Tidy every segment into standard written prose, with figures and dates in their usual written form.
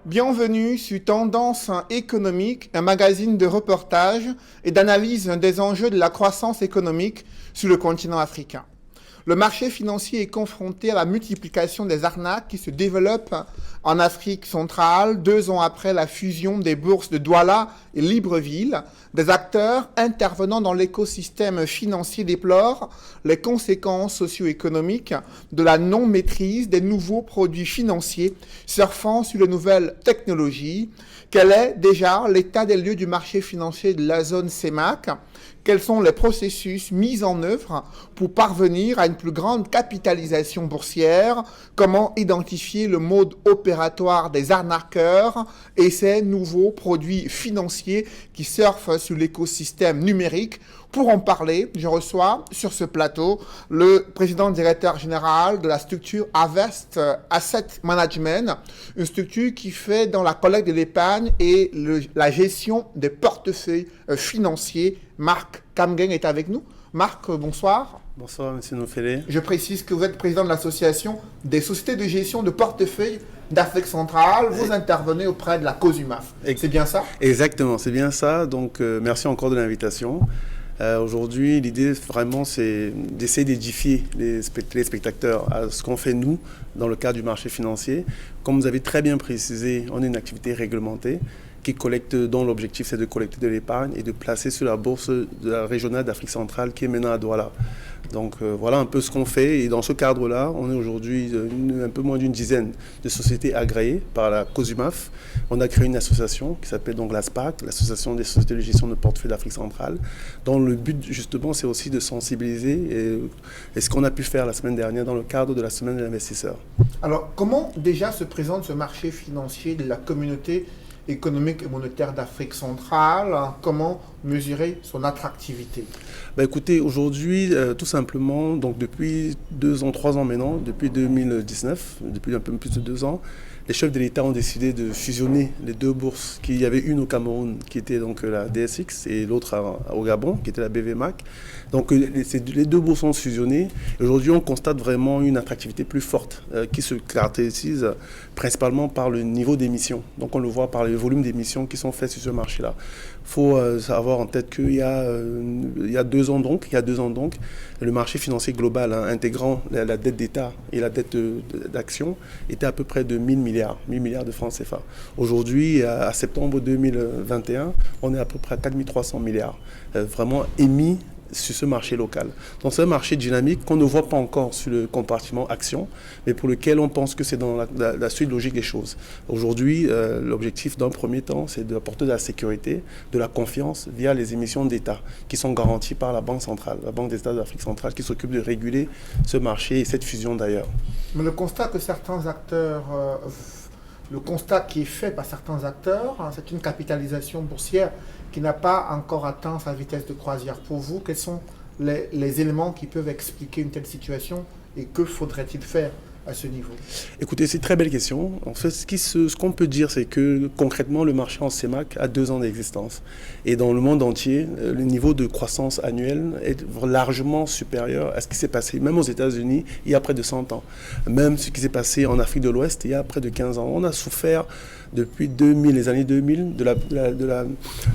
Bienvenue sur Tendance économique, un magazine de reportage et d'analyse des enjeux de la croissance économique sur le continent africain. Le marché financier est confronté à la multiplication des arnaques qui se développent en Afrique centrale 2 ans après la fusion des bourses de Douala et Libreville. Des acteurs intervenant dans l'écosystème financier déplorent les conséquences socio-économiques de la non-maîtrise des nouveaux produits financiers surfant sur les nouvelles technologies. Quel est déjà l'état des lieux du marché financier de la zone CEMAC ? Quels sont les processus mis en œuvre pour parvenir à une plus grande capitalisation boursière? Comment identifier le mode opératoire des arnaqueurs et ces nouveaux produits financiers qui surfent sur l'écosystème numérique? Pour en parler, je reçois sur ce plateau le président directeur général de la structure Avest Asset Management, une structure qui fait dans la collecte de l'épargne et la gestion des portefeuilles financiers. Marc Kamgen est avec nous. Marc, bonsoir. Bonsoir, monsieur Nofélé. Je précise que vous êtes président de l'association des sociétés de gestion de portefeuille d'Afrique centrale. Vous intervenez auprès de la COSUMAF. C'est bien ça? Exactement, c'est bien ça. Donc, merci encore de l'invitation. Aujourd'hui, l'idée vraiment, c'est d'essayer d'édifier les spectateurs à ce qu'on fait nous dans le cadre du marché financier. Comme vous avez très bien précisé, on est une activité réglementée qui collecte, dont l'objectif c'est de collecter de l'épargne et de placer sur la bourse de la régionale d'Afrique centrale qui est maintenant à Douala. Donc voilà un peu ce qu'on fait, et dans ce cadre-là, on est aujourd'hui un peu moins d'une dizaine de sociétés agréées par la COSUMAF. On a créé une association qui s'appelle donc la SPAC, l'Association des sociétés de gestion de portefeuille d'Afrique centrale, dont le but justement c'est aussi de sensibiliser, et ce qu'on a pu faire la semaine dernière dans le cadre de la semaine de l'investisseur. Alors comment déjà se présente ce marché financier de la communauté économique et monétaire d'Afrique centrale? Comment mesurer son attractivité? Écoutez, aujourd'hui, tout simplement, donc depuis 2 ans, 3 ans maintenant, depuis 2019, depuis un peu plus de 2 ans, les chefs de l'État ont décidé de fusionner les 2 bourses. Il y avait une au Cameroun qui était donc la DSX et l'autre au Gabon qui était la BVMAC. Donc les 2 bourses sont fusionnées. Aujourd'hui, on constate vraiment une attractivité plus forte qui se caractérise principalement par le niveau d'émissions. Donc on le voit par les volumes d'émissions qui sont faits sur ce marché-là. Il faut avoir en tête qu'il y a 2 ans donc, le marché financier global intégrant la dette d'État et la dette d'action était à peu près de 1000 milliards de francs CFA. Aujourd'hui, à septembre 2021, on est à peu près à 4300 milliards, vraiment émis sur ce marché local. Donc c'est un marché dynamique qu'on ne voit pas encore sur le compartiment action, mais pour lequel on pense que c'est dans la suite logique des choses. Aujourd'hui, l'objectif d'un premier temps, c'est d'apporter de la sécurité, de la confiance via les émissions d'État qui sont garanties par la Banque centrale, la Banque d'État d'Afrique centrale, qui s'occupe de réguler ce marché et cette fusion d'ailleurs. Mais le constat que certains acteurs... Le constat qui est fait par certains acteurs, c'est une capitalisation boursière qui n'a pas encore atteint sa vitesse de croisière. Pour vous, quels sont les éléments qui peuvent expliquer une telle situation et que faudrait-il faire à ce niveau? Écoutez, c'est une très belle question. En fait, ce qu'on peut dire, c'est que concrètement, le marché en CEMAC a 2 ans d'existence. Et dans le monde entier, le niveau de croissance annuelle est largement supérieur à ce qui s'est passé, même aux États-Unis, il y a près de 100 ans. Même ce qui s'est passé en Afrique de l'Ouest, il y a près de 15 ans. On a souffert depuis les années 2000,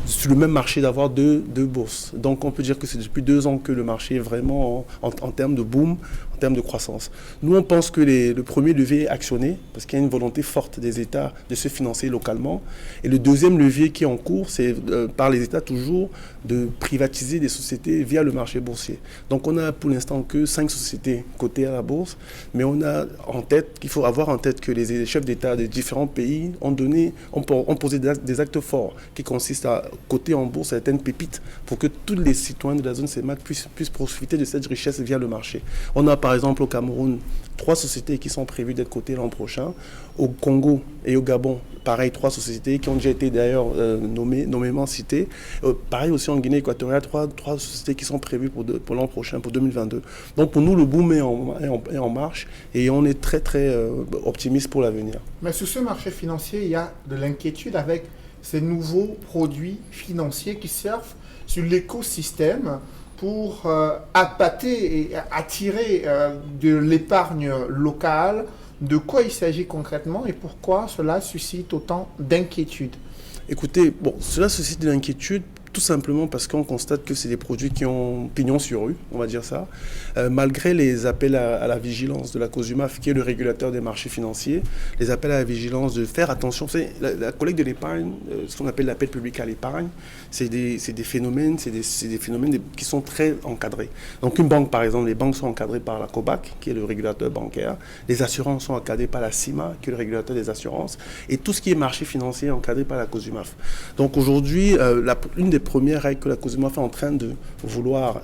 sur le même marché d'avoir deux bourses. Donc on peut dire que c'est depuis 2 ans que le marché est vraiment en termes de boom, en termes de croissance. Nous, on pense que le premier levier est actionné, parce qu'il y a une volonté forte des États de se financer localement. Et le deuxième levier qui est en cours, c'est par les États toujours de privatiser des sociétés via le marché boursier. Donc on a pour l'instant que 5 sociétés cotées à la bourse, mais on a en tête qu'il faut avoir en tête que les chefs d'État des différents pays ont posé des actes forts qui consistent à coter en bourse certaines pépites pour que tous les citoyens de la zone CEMAC puissent profiter de cette richesse via le marché. On a par exemple au Cameroun 3 sociétés qui sont prévues d'être cotées l'an prochain. Au Congo et au Gabon, pareil, 3 sociétés qui ont déjà été d'ailleurs nommément citées. Pareil aussi en Guinée équatoriale, 3 sociétés qui sont prévues pour l'an prochain, pour 2022. Donc pour nous, le boom est en marche et on est très très optimiste pour l'avenir. Mais sur ce marché financier, il y a de l'inquiétude avec ces nouveaux produits financiers qui surfent sur l'écosystème pour appâter et attirer de l'épargne locale De quoi il s'agit concrètement et pourquoi cela suscite autant d'inquiétude? Écoutez, bon, cela suscite de l'inquiétude tout simplement parce qu'on constate que c'est des produits qui ont pignon sur rue, on va dire ça, malgré les appels à la vigilance de la COSUMAF, qui est le régulateur des marchés financiers, les appels à la vigilance de faire attention. Vous savez, la collecte de l'épargne, ce qu'on appelle l'appel public à l'épargne, c'est des phénomènes, qui sont très encadrés. Donc une banque, par exemple, les banques sont encadrées par la COBAC, qui est le régulateur bancaire, les assurances sont encadrées par la CIMA, qui est le régulateur des assurances, et tout ce qui est marché financier est encadré par la COSUMAF. Donc aujourd'hui, une des premières règles que la COSUMAF est en train de vouloir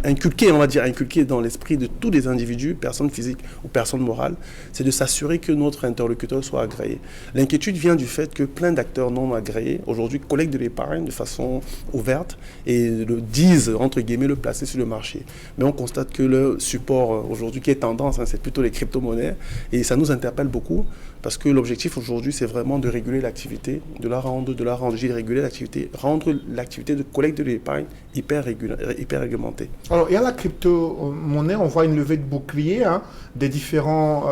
inculquer dans l'esprit de tous les individus, personnes physiques ou personnes morales, c'est de s'assurer que notre interlocuteur soit agréé. L'inquiétude vient du fait que plein d'acteurs non agréés aujourd'hui collectent de l'épargne de façon ouverte et le disent, entre guillemets, le placer sur le marché. Mais on constate que le support aujourd'hui qui est tendance, c'est plutôt les crypto-monnaies et ça nous interpelle beaucoup parce que l'objectif aujourd'hui, c'est vraiment de réguler l'activité, de réguler l'activité, rendre l'activité de collecte de l'épargne hyper réglementée. Alors, il y a la crypto-monnaie, on voit une levée de bouclier des différents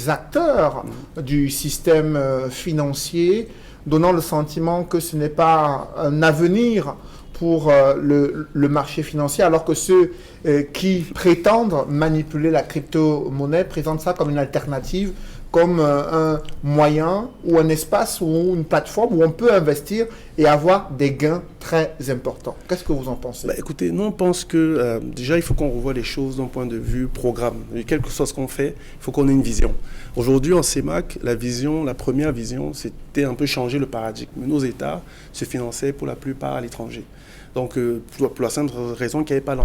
acteurs du système financier, donnant le sentiment que ce n'est pas un avenir pour le marché financier, alors que ceux qui prétendent manipuler la crypto-monnaie présentent ça comme une alternative, comme un moyen ou un espace ou une plateforme où on peut investir et avoir des gains très importants. Qu'est-ce que vous en pensez? Écoutez, nous on pense que déjà il faut qu'on revoie les choses d'un point de vue programme. Et quel que soit ce qu'on fait, il faut qu'on ait une vision. Aujourd'hui en CEMAC, la première vision, c'était un peu changer le paradigme. Nos États se finançaient pour la plupart à l'étranger. Donc, pour la simple raison qu'il n'y avait pas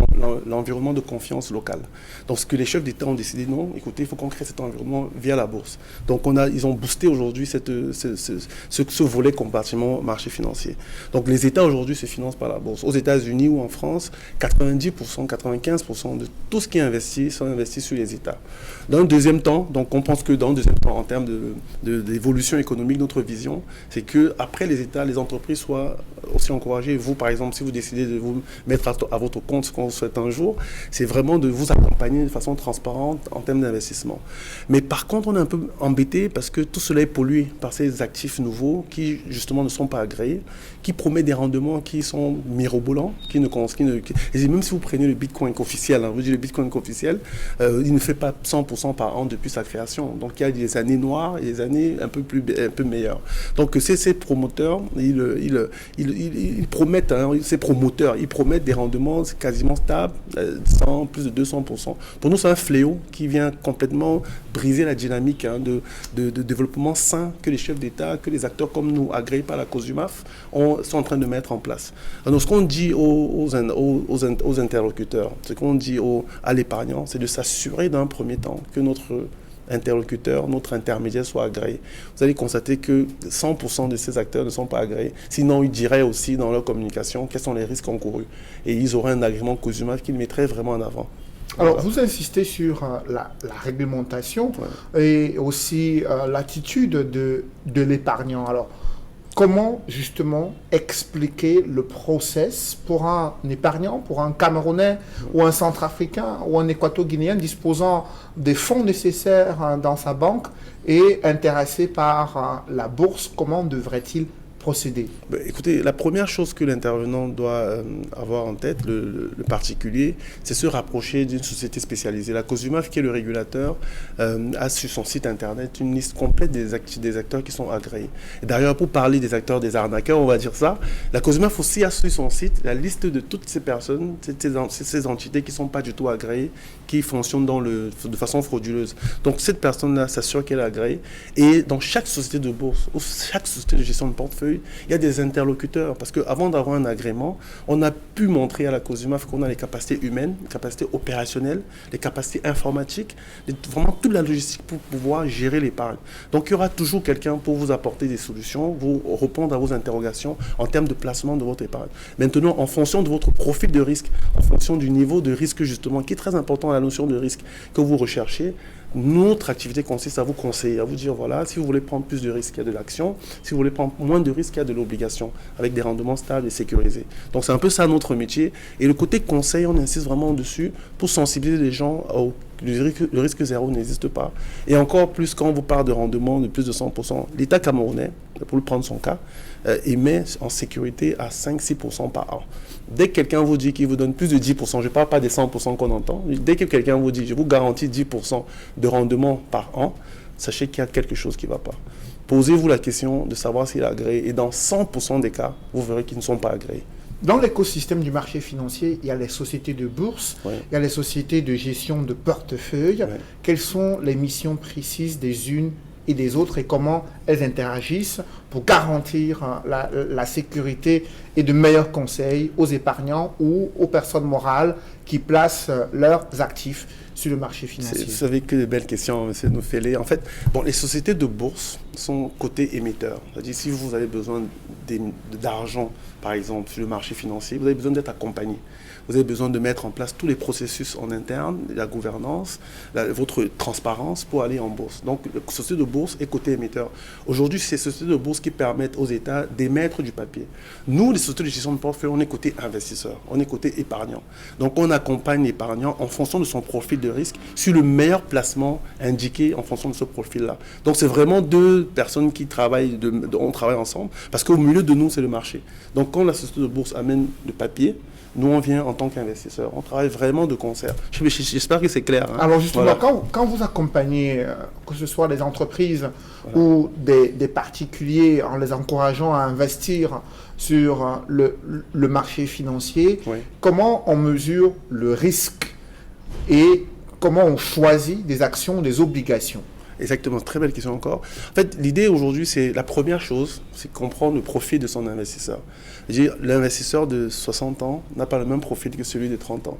l'environnement de confiance local. Donc, ce que les chefs d'État ont décidé, non, écoutez, il faut qu'on crée cet environnement via la bourse. Donc, ils ont boosté aujourd'hui ce volet compartiment marché financier. Donc, les États aujourd'hui se financent par la bourse. Aux États-Unis ou en France, 90%, 95% de tout ce qui est investi sont investis sur les États. Dans un deuxième temps, donc on pense que dans un deuxième temps, en termes d'évolution économique, notre vision, c'est qu'après les États, les entreprises soient aussi encouragées. Vous, par exemple, si vous décidez de vous mettre à votre compte, ce qu'on vous souhaite un jour, c'est vraiment de vous accompagner de façon transparente en termes d'investissement. Mais par contre, on est un peu embêté parce que tout cela est pollué par ces actifs nouveaux qui, justement, ne sont pas agréés, qui promettent des rendements qui sont mirobolants, et même si vous prenez le Bitcoin officiel, vous dites le Bitcoin officiel, il ne fait pas 100% par an depuis sa création. Donc, il y a des années noires et des années un peu meilleures. Donc, ces promoteurs, ils promettent, ces promoteurs, ils promettent des rendements quasiment stables, plus de 200%. Pour nous, c'est un fléau qui vient complètement briser la dynamique de développement sain que les chefs d'État, que les acteurs comme nous, agréés par la COSUMAF, sont en train de mettre en place. Alors, ce qu'on dit aux interlocuteurs, ce qu'on dit à l'épargnant, c'est de s'assurer d'un premier temps que notre interlocuteur, notre intermédiaire soit agréé. Vous allez constater que 100% de ces acteurs ne sont pas agréés. Sinon, ils diraient aussi dans leur communication quels sont les risques encourus. Et ils auraient un agrément COSUMAF qu'ils mettraient vraiment en avant. Alors, vous insistez sur la réglementation et aussi l'attitude de l'épargnant. Alors, comment justement expliquer le process pour un épargnant, pour un Camerounais ou un Centrafricain ou un Équato-Guinéen disposant des fonds nécessaires dans sa banque et intéressé par la bourse? Comment devrait-il procéder? Écoutez, la première chose que l'intervenant doit avoir en tête, le particulier, c'est se rapprocher d'une société spécialisée. La COSUMAF, qui est le régulateur, a sur son site internet une liste complète des acteurs qui sont agréés. Et d'ailleurs, pour parler des acteurs, des arnaqueurs, on va dire ça, la COSUMAF aussi a sur son site la liste de toutes ces personnes, ces entités qui ne sont pas du tout agréées, qui fonctionnent de façon frauduleuse. Donc cette personne-là s'assure qu'elle est agréée. Et dans chaque société de bourse, ou chaque société de gestion de portefeuille, il y a des interlocuteurs, parce qu'avant d'avoir un agrément, on a pu montrer à la COSUMAF qu'on a les capacités humaines, les capacités opérationnelles, les capacités informatiques, vraiment toute la logistique pour pouvoir gérer l'épargne. Donc il y aura toujours quelqu'un pour vous apporter des solutions, vous répondre à vos interrogations en termes de placement de votre épargne. Maintenant, en fonction de votre profil de risque, en fonction du niveau de risque justement, qui est très important, la notion de risque que vous recherchez, notre activité consiste à vous conseiller, à vous dire, voilà, si vous voulez prendre plus de risques, il y a de l'action. Si vous voulez prendre moins de risques, il y a de l'obligation, avec des rendements stables et sécurisés. Donc, c'est un peu ça notre métier. Et le côté conseil, on insiste vraiment dessus pour sensibiliser les gens Le risque zéro n'existe pas. Et encore plus quand on vous parle de rendement de plus de 100%. L'État camerounais, pour le prendre son cas, émet en sécurité à 5-6% par an. Dès que quelqu'un vous dit qu'il vous donne plus de 10%, je ne parle pas des 100% qu'on entend, dès que quelqu'un vous dit, je vous garantis 10% de rendement par an, sachez qu'il y a quelque chose qui ne va pas. Posez-vous la question de savoir s'il est agréé. Et dans 100% des cas, vous verrez qu'ils ne sont pas agréés. Dans l'écosystème du marché financier, il y a les sociétés de bourse, il y a les sociétés de gestion de portefeuille. Quelles sont les missions précises des unes et des autres et comment elles interagissent pour garantir la sécurité et de meilleurs conseils aux épargnants ou aux personnes morales qui placent leurs actifs sur le marché financier? Vous savez que de belles questions, M. Nofélé. En fait, les sociétés de bourse sont côté émetteur. C'est-à-dire, si vous avez besoin d'argent, par exemple, sur le marché financier, vous avez besoin d'être accompagné. Vous avez besoin de mettre en place tous les processus en interne, la gouvernance, votre transparence pour aller en bourse. Donc, la société de bourse est côté émetteur. Aujourd'hui, c'est ces sociétés de bourse qui permettent aux États d'émettre du papier. Nous, les sociétés de gestion de portefeuille, on est côté investisseur, on est côté épargnant. Donc, on accompagne l'épargnant en fonction de son profil de risque sur le meilleur placement indiqué en fonction de ce profil-là. Donc, c'est vraiment deux personnes qui travaillent, on travaille ensemble parce qu'au milieu de nous, c'est le marché. Donc, quand la société de bourse amène le papier, nous, on vient en tant qu'investisseurs. On travaille vraiment de concert. J'espère que c'est clair. Hein. Alors justement, voilà. quand vous accompagnez, que ce soit des entreprises ou des particuliers, en les encourageant à investir sur le marché financier, comment on mesure le risque et comment on choisit des actions, des obligations? Exactement, très belle question encore. En fait, l'idée aujourd'hui, c'est la première chose, c'est comprendre le profil de son investisseur. L'investisseur de 60 ans n'a pas le même profil que celui de 30 ans.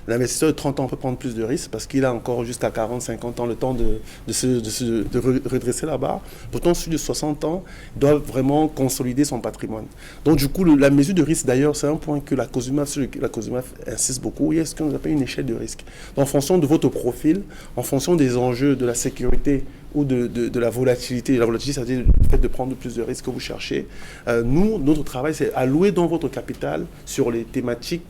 L'investisseur de 30 ans peut prendre plus de risques parce qu'il a encore jusqu'à 40-50 ans le temps de redresser la barre. Pourtant, celui de 60 ans doit vraiment consolider son patrimoine. Donc, du coup, la mesure de risque, d'ailleurs, c'est un point que la COSUMAF insiste beaucoup. Il y a ce qu'on appelle une échelle de risque. Donc, en fonction de votre profil, en fonction des enjeux de la sécurité ou de la volatilité. La volatilité, c'est-à-dire le fait de prendre plus de risques que vous cherchez. Nous, notre travail, c'est allouer dans votre capital sur les thématiques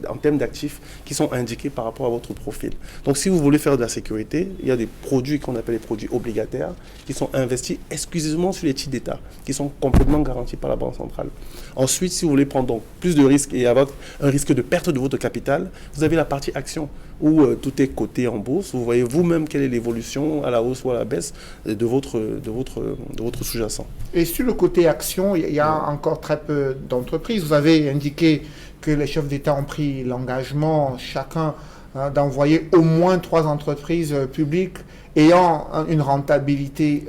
en termes d'actifs qui sont indiqués par rapport à votre profil. Donc, si vous voulez faire de la sécurité, il y a des produits qu'on appelle les produits obligataires qui sont investis exclusivement sur les titres d'État, qui sont complètement garantis par la Banque centrale. Ensuite, si vous voulez prendre donc plus de risques et avoir un risque de perte de votre capital, vous avez la partie action où tout est coté en bourse. Vous voyez vous-même quelle est l'évolution à la hausse ou à la baisse de votre sous-jacent. Et sur le côté action, il y a encore très peu d'entreprises. Vous avez indiqué que les chefs d'État ont pris l'engagement, chacun, d'envoyer au moins 3 entreprises publiques ayant une rentabilité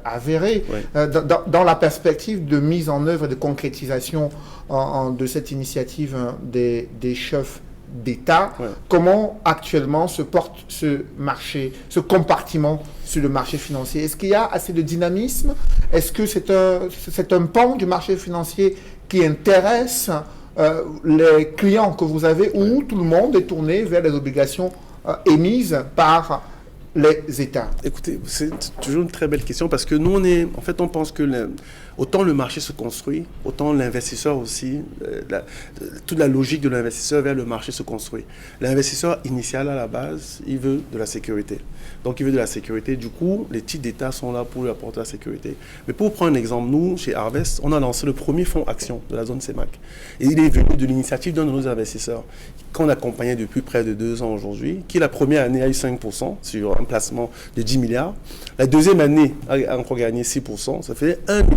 avérée. Dans la perspective de mise en œuvre et de concrétisation de cette initiative des chefs d'État, comment actuellement se porte ce marché, ce compartiment sur le marché financier? Est-ce qu'il y a assez de dynamisme? Est-ce que c'est un pan du marché financier qui intéresse les clients que vous avez, ou tout le monde est tourné vers les obligations émises par les États? Écoutez, c'est toujours une très belle question parce que nous, on pense que autant le marché se construit, autant l'investisseur aussi, toute la logique de l'investisseur vers le marché se construit. L'investisseur initial à la base, il veut de la sécurité. Donc, il veut de la sécurité. Du coup, les titres d'État sont là pour lui apporter la sécurité. Mais pour prendre un exemple, nous, chez Harvest, on a lancé le premier fonds action de la zone CEMAC. Et il est venu de l'initiative d'un de nos investisseurs qu'on accompagnait depuis près de 2 ans aujourd'hui, qui la première année a eu 5% sur un placement de 10 milliards. La deuxième année a encore gagné 6%. Ça fait 1,1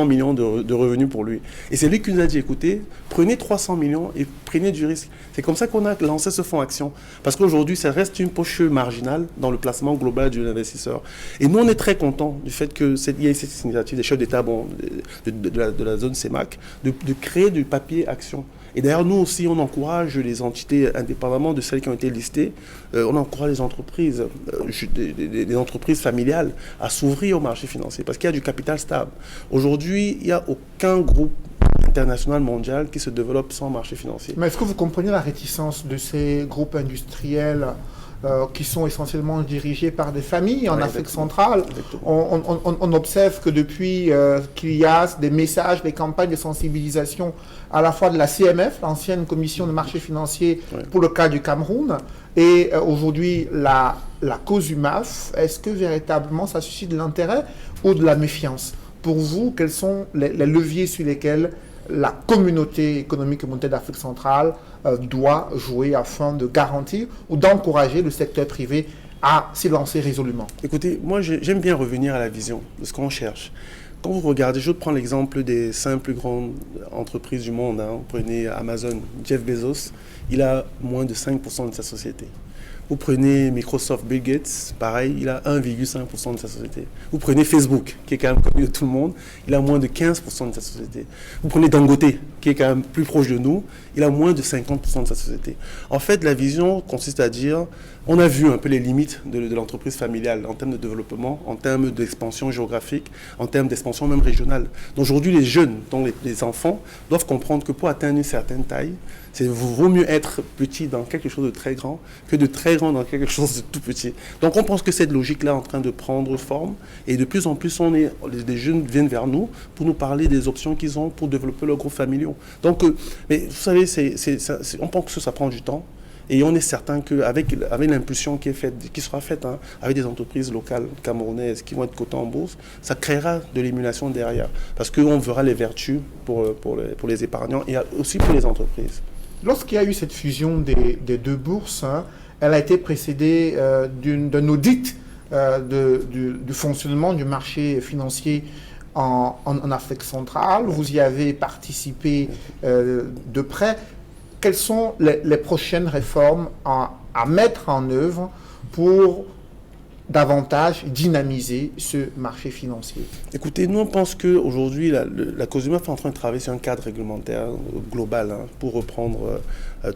milliard de revenus pour lui. Et c'est lui qui nous a dit, écoutez, prenez 300 millions et prenez du risque. C'est comme ça qu'on a lancé ce fonds action. Parce qu'aujourd'hui, ça reste une poche marginale dans le placement global de l'investisseur. Et nous, on est très contents du fait qu'il y ait cette initiative des chefs d'État de la zone CEMAC de créer du papier action. Et d'ailleurs, nous aussi, on encourage les entités, indépendamment de celles qui ont été listées, on encourage les entreprises, des entreprises familiales à s'ouvrir au marché financier parce qu'il y a du capital stable. Aujourd'hui, il n'y a aucun groupe international, mondial, qui se développe sans marché financier. Mais est-ce que vous comprenez la réticence de ces groupes industriels qui sont essentiellement dirigées par des familles en Ouais, Afrique exactement. centrale. Exactement. On observe que depuis qu'il y a des messages, des campagnes de sensibilisation à la fois de la CMF, l'ancienne commission de marché financier Ouais. pour le cas du Cameroun, et aujourd'hui la COSUMAF, est-ce que véritablement ça suscite de l'intérêt ou de la méfiance? Pour vous, quels sont les leviers sur lesquels la communauté économique et monétaire d'Afrique centrale doit jouer afin de garantir ou d'encourager le secteur privé à s'y lancer résolument? Écoutez, moi j'aime bien revenir à la vision de ce qu'on cherche. Quand vous regardez, je prends l'exemple des 5 plus grandes entreprises du monde. Hein. Vous prenez Amazon, Jeff Bezos, il a moins de 5% de sa société. Vous prenez Microsoft, Bill Gates, pareil, il a 1,5% de sa société. Vous prenez Facebook, qui est quand même connu de tout le monde, il a moins de 15% de sa société. Vous prenez Dangote, qui est quand même plus proche de nous, il a moins de 50% de sa société. En fait, la vision consiste à dire, on a vu un peu les limites de l'entreprise familiale en termes de développement, en termes d'expansion géographique, en termes d'expansion même régionale. Aujourd'hui, les jeunes, dont les enfants, doivent comprendre que pour atteindre une certaine taille, il vaut mieux être petit dans quelque chose de très grand que de très grand dans quelque chose de tout petit. Donc on pense que cette logique-là est en train de prendre forme et de plus en plus, les jeunes viennent vers nous pour nous parler des options qu'ils ont pour développer leurs groupes familiaux. Donc, mais vous savez, on pense que ça prend du temps. Et on est certain qu'avec l'impulsion qui sera faite avec des entreprises locales camerounaises qui vont être cotées en bourse, ça créera de l'émulation derrière. Parce qu'on verra les vertus pour les épargnants et aussi pour les entreprises. Lorsqu'il y a eu cette fusion des deux bourses, elle a été précédée d'un audit du fonctionnement du marché financier en Afrique centrale. Vous y avez participé de près. Quelles sont les prochaines réformes à mettre en œuvre pour davantage dynamiser ce marché financier? Écoutez, nous on pense qu'aujourd'hui, la COSUMAF est en train de travailler sur un cadre réglementaire global pour reprendre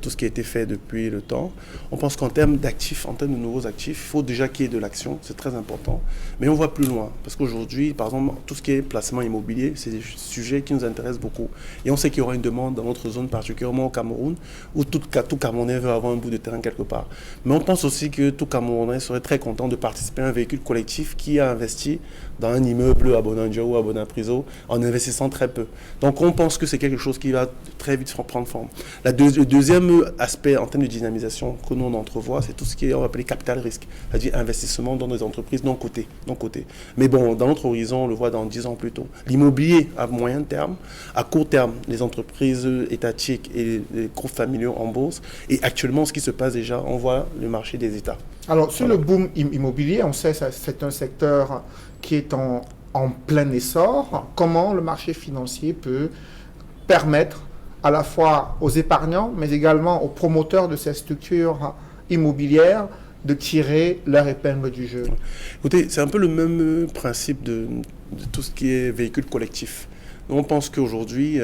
tout ce qui a été fait depuis le temps. On pense qu'en termes d'actifs, en termes de nouveaux actifs, il faut déjà qu'il y ait de l'action, c'est très important. Mais on voit plus loin, parce qu'aujourd'hui, par exemple, tout ce qui est placement immobilier, c'est des sujets qui nous intéressent beaucoup. Et on sait qu'il y aura une demande dans notre zone, particulièrement au Cameroun, où tout Camerounais veut avoir un bout de terrain quelque part. Mais on pense aussi que tout Camerounais serait très content de participer à un véhicule collectif qui a investi dans un immeuble à Bonanjo ou à Bonapriso en investissant très peu. Donc on pense que c'est quelque chose qui va très vite prendre forme. Le deuxième aspect en termes de dynamisation que nous on entrevoit, c'est tout ce qui est, on va appeler capital risque, c'est-à-dire investissement dans des entreprises non cotées. Mais bon, dans notre horizon, on le voit dans 10 ans plus tôt. L'immobilier à moyen terme, à court terme, les entreprises étatiques et les groupes familiaux en bourse. Et actuellement, ce qui se passe déjà, on voit le marché des États. Alors, sur le boom immobilier, on sait que c'est un secteur qui est en plein essor. Comment le marché financier peut permettre à la fois aux épargnants, mais également aux promoteurs de ces structures immobilières de tirer leur épingle du jeu? Écoutez, c'est un peu le même principe de tout ce qui est véhicule collectif. Nous, on pense qu'aujourd'hui,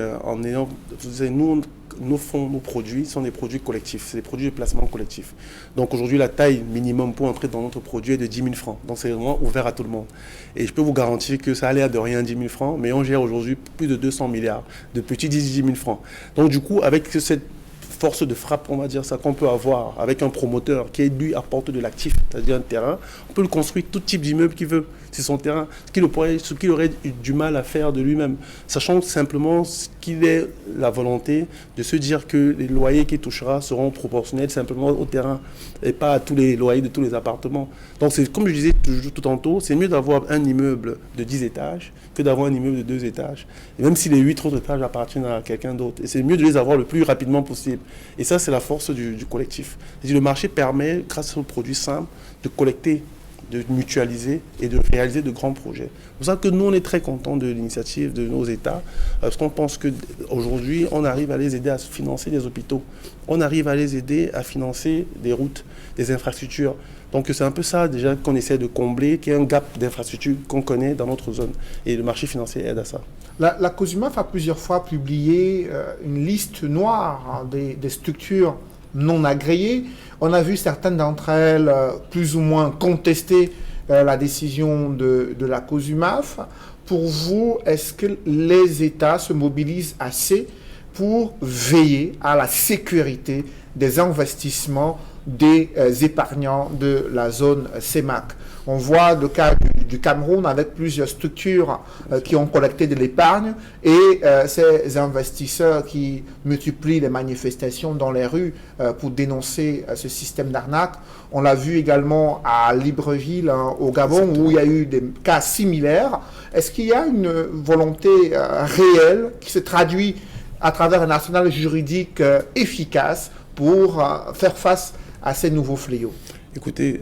nos fonds, nos produits sont des produits collectifs, c'est des produits de placement collectif. Donc aujourd'hui, la taille minimum pour entrer dans notre produit est de 10 000 francs. Donc c'est vraiment ouvert à tout le monde. Et je peux vous garantir que ça a l'air de rien 10 000 francs, mais on gère aujourd'hui plus de 200 milliards de petits 10 000 francs. Donc du coup, avec cette force de frappe, on va dire ça, qu'on peut avoir avec un promoteur qui, lui, apporte de l'actif, c'est-à-dire un terrain, on peut le construire tout type d'immeuble qu'il veut. C'est son terrain, ce qu'il aurait du mal à faire de lui-même, sachant simplement qu'il ait la volonté de se dire que les loyers qu'il touchera seront proportionnels simplement au terrain et pas à tous les loyers de tous les appartements. Donc, c'est comme je disais tout tantôt, c'est mieux d'avoir un immeuble de 10 étages que d'avoir un immeuble de 2 étages. Et même si les 8 autres étages appartiennent à quelqu'un d'autre. Et c'est mieux de les avoir le plus rapidement possible. Et ça, c'est la force du collectif. Le marché permet, grâce aux produits simples, de collecter, de mutualiser et de réaliser de grands projets. C'est pour ça que nous, on est très contents de l'initiative de nos États, parce qu'on pense qu'aujourd'hui, on arrive à les aider à financer des hôpitaux, on arrive à les aider à financer des routes, des infrastructures. Donc c'est un peu ça déjà qu'on essaie de combler, qui est un gap d'infrastructures qu'on connaît dans notre zone. Et le marché financier aide à ça. La COSUMAF a plusieurs fois publié une liste noire des structures non agréées. On a vu certaines d'entre elles plus ou moins contester la décision de la COSUMAF. Pour vous, est-ce que les États se mobilisent assez pour veiller à la sécurité des investissements des épargnants de la zone CEMAC. On voit le cas du Cameroun avec plusieurs structures qui ont collecté de l'épargne et ces investisseurs qui multiplient les manifestations dans les rues pour dénoncer ce système d'arnaque. On l'a vu également à Libreville, au Gabon, où il y a eu des cas similaires. Est-ce qu'il y a une volonté réelle qui se traduit à travers un arsenal juridique efficace pour faire face à ces nouveaux fléaux? Écoutez,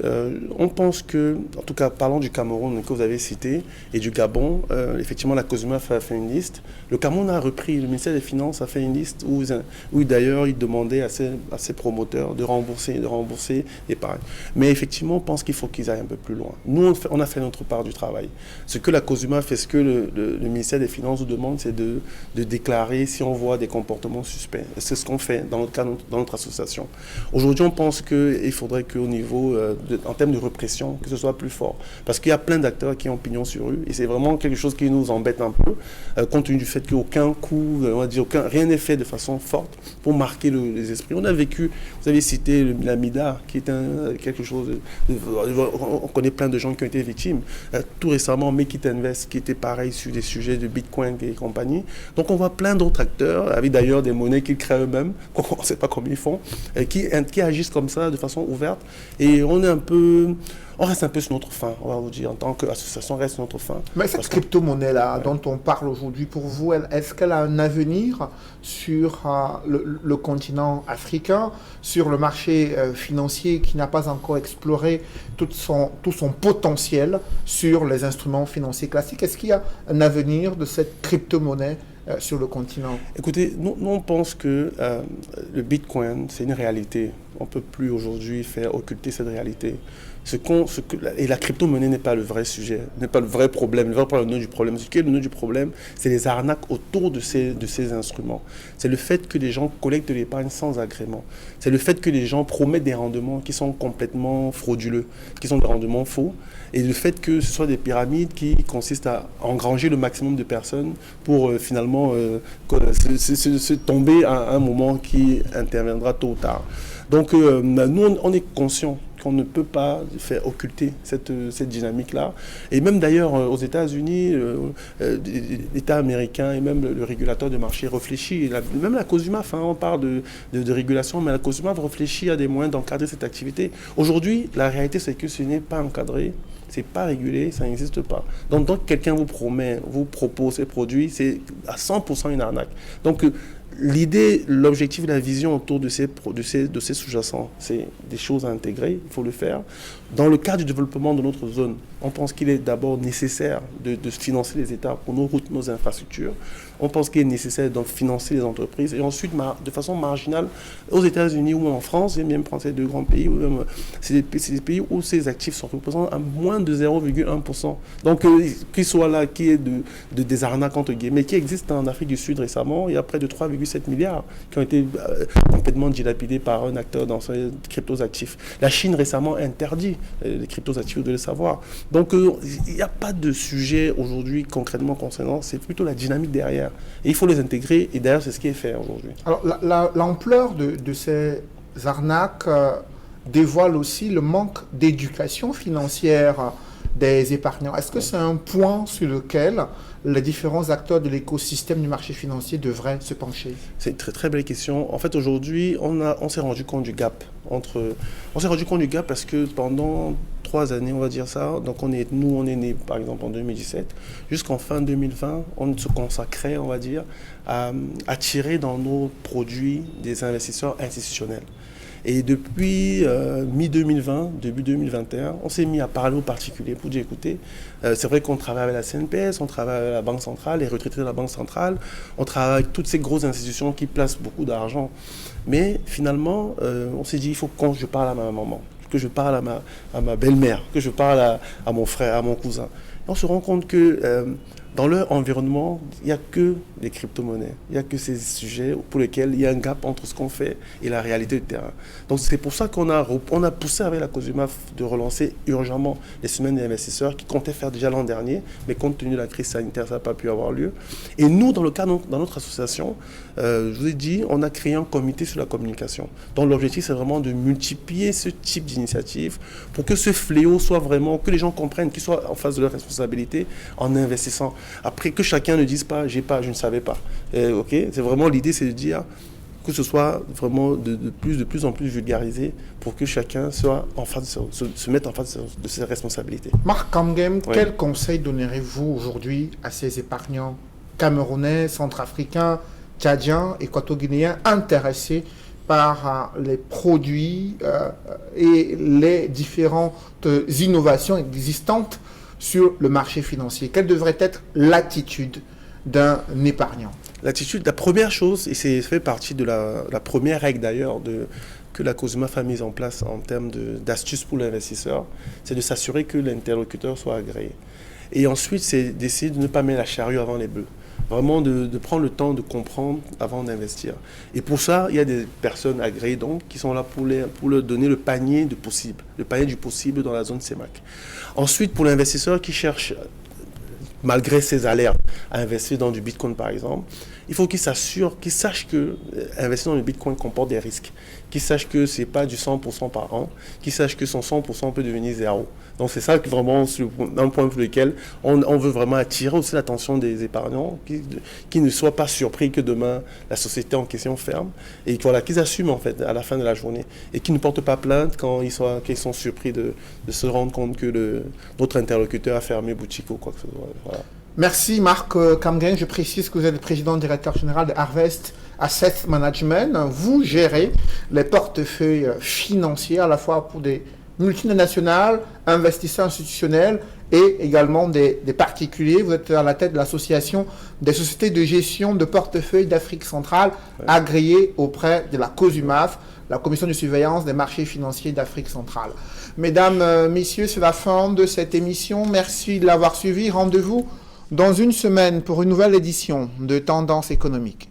on pense que, en tout cas, parlant du Cameroun que vous avez cité et du Gabon, effectivement, la COSUMAF a fait une liste. Le Cameroun a repris, le ministère des Finances a fait une liste où d'ailleurs, il demandait à ses promoteurs de rembourser l'épargne. Mais effectivement, on pense qu'il faut qu'ils aillent un peu plus loin. Nous, on a fait notre part du travail. Ce que la COSUMAF et ce que le ministère des Finances nous demande, c'est de déclarer si on voit des comportements suspects. C'est ce qu'on fait dans notre association. Aujourd'hui, on pense qu'il faudrait qu'au niveau en termes de répression, que ce soit plus fort. Parce qu'il y a plein d'acteurs qui ont pignon sur rue et c'est vraiment quelque chose qui nous embête un peu, compte tenu du fait qu'aucun coup, on va dire, rien n'est fait de façon forte pour marquer les esprits. On a vécu, vous avez cité la MIDA, qui est quelque chose, on connaît plein de gens qui ont été victimes. Tout récemment, Make It Invest, qui était pareil sur des sujets de Bitcoin et compagnie. Donc on voit plein d'autres acteurs, avec d'ailleurs des monnaies qu'ils créent eux-mêmes, on ne sait pas comment ils font, qui agissent comme ça de façon ouverte. Et on reste un peu sur notre faim, on va vous dire, en tant qu'association, on reste sur notre faim. Mais cette crypto-monnaie-là dont on parle aujourd'hui, pour vous, est-ce qu'elle a un avenir sur le continent africain, sur le marché financier qui n'a pas encore exploré tout son potentiel sur les instruments financiers classiques? Est-ce qu'il y a un avenir de cette crypto-monnaie sur le continent? Écoutez, nous on pense que le Bitcoin, c'est une réalité. On ne peut plus aujourd'hui faire occulter cette réalité. Et la crypto-monnaie n'est pas le vrai sujet, n'est pas le vrai problème. Le vrai problème, le nœud du problème. Ce qui est le nœud du problème, c'est les arnaques autour de ces instruments. C'est le fait que les gens collectent de l'épargne sans agrément. C'est le fait que les gens promettent des rendements qui sont complètement frauduleux, qui sont des rendements faux. Et le fait que ce soit des pyramides qui consistent à engranger le maximum de personnes pour finalement se tomber à un moment qui interviendra tôt ou tard. Donc nous, on est conscients qu'on ne peut pas faire occulter cette dynamique-là. Et même d'ailleurs, aux États-Unis, l'État américain et même le régulateur de marché réfléchit. Même la COSUMAF, on parle de régulation, mais la COSUMAF réfléchit à des moyens d'encadrer cette activité. Aujourd'hui, la réalité, c'est que ce n'est pas encadré, c'est pas régulé, ça n'existe pas. Donc quelqu'un vous promet, vous propose ces produits, c'est à 100% une arnaque. Donc, l'idée, l'objectif, la vision autour de ces sous-jacents, c'est des choses à intégrer, il faut le faire. Dans le cadre du développement de notre zone, on pense qu'il est d'abord nécessaire de financer les États pour nos routes, nos infrastructures. On pense qu'il est nécessaire de financer les entreprises. Et ensuite, de façon marginale, aux États-Unis ou en France, j'aime bien prendre ces deux grands pays, c'est des pays où ces actifs sont représentés à moins de 0,1%. Donc, qu'il soit là, qu'il y ait des arnaques, entre guillemets, qui existent en Afrique du Sud récemment, il y a près de 3,7 milliards qui ont été complètement dilapidés par un acteur dans ces cryptos-actifs. La Chine récemment interdit les cryptos-actifs, vous devez le savoir. Donc, il n'y a pas de sujet aujourd'hui concrètement concernant, c'est plutôt la dynamique derrière. Et il faut les intégrer, et d'ailleurs, c'est ce qui est fait aujourd'hui. Alors, l'ampleur de ces arnaques dévoile aussi le manque d'éducation financière des épargnants. Est-ce que c'est un point sur lequel les différents acteurs de l'écosystème du marché financier devraient se pencher? C'est une très très belle question. En fait, aujourd'hui, on s'est rendu compte du gap on s'est rendu compte du gap parce que pendant 3 années, on va dire ça, donc on est né par exemple en 2017, jusqu'en fin 2020, on se consacrait, on va dire, à attirer dans nos produits des investisseurs institutionnels. Et depuis mi-2020, début 2021, on s'est mis à parler aux particuliers pour dire, écoutez, c'est vrai qu'on travaille avec la CNPS, on travaille avec la Banque centrale, les retraités de la Banque centrale, on travaille avec toutes ces grosses institutions qui placent beaucoup d'argent. Mais finalement, on s'est dit, il faut que je parle à ma maman, que je parle à ma belle-mère, que je parle à mon frère, à mon cousin. On se rend compte que dans leur environnement, il n'y a que les crypto-monnaies. Il n'y a que ces sujets pour lesquels il y a un gap entre ce qu'on fait et la réalité du terrain. Donc c'est pour ça qu'on a poussé avec la COSUMAF de relancer urgemment les semaines des investisseurs qui comptaient faire déjà l'an dernier, mais compte tenu de la crise sanitaire, ça n'a pas pu avoir lieu. Et nous, dans notre association, je vous ai dit, on a créé un comité sur la communication. Donc l'objectif, c'est vraiment de multiplier ce type d'initiative pour que ce fléau soit vraiment, que les gens comprennent, qu'ils soient en face de leurs responsabilités en investissant. Après, que chacun ne dise pas, je ne savais pas. Ok, c'est vraiment l'idée, c'est de dire que ce soit vraiment de plus en plus vulgarisé pour que chacun soit en face se mette en face de ses responsabilités. Marc Kamgem, quel conseil donnerez-vous aujourd'hui à ces épargnants camerounais, centrafricains, tchadiens, équato-guinéens intéressés par les produits et les différentes innovations existantes sur le marché financier? Quelle devrait être l'attitude d'un épargnant? L'attitude, la première chose, et c'est fait partie de la première règle d'ailleurs que la COSUMAF a mise en place en termes d'astuces pour l'investisseur, c'est de s'assurer que l'interlocuteur soit agréé. Et ensuite, c'est d'essayer de ne pas mettre la charrue avant les bœufs. Vraiment de prendre le temps de comprendre avant d'investir. Et pour ça, il y a des personnes agréées donc qui sont là pour leur donner le panier du possible dans la zone CEMAC. Ensuite, pour l'investisseur qui cherche, malgré ses alertes, à investir dans du Bitcoin par exemple, il faut qu'il sache que investir dans le Bitcoin comporte des risques, qu'il sache que ce n'est pas du 100% par an, qu'il sache que son 100% peut devenir zéro. Donc c'est ça vraiment un point pour lequel on veut vraiment attirer aussi l'attention des épargnants, qui ne soient pas surpris que demain la société en question ferme, et voilà, qu'ils assument en fait à la fin de la journée, et qu'ils ne portent pas plainte quand ils sont surpris de se rendre compte que notre interlocuteur a fermé boutique ou quoi que ce soit. Voilà. Merci Marc Kamgem. Je précise que vous êtes le président directeur général de Harvest Asset Management. Vous gérez les portefeuilles financiers à la fois pour des multinationales, investisseurs institutionnels et également des particuliers. Vous êtes à la tête de l'association des sociétés de gestion de portefeuilles d'Afrique centrale agréées auprès de la COSUMAF, la Commission de surveillance des marchés financiers d'Afrique centrale. Mesdames, messieurs, c'est la fin de cette émission. Merci de l'avoir suivi. Rendez-vous dans une semaine pour une nouvelle édition de Tendance économique.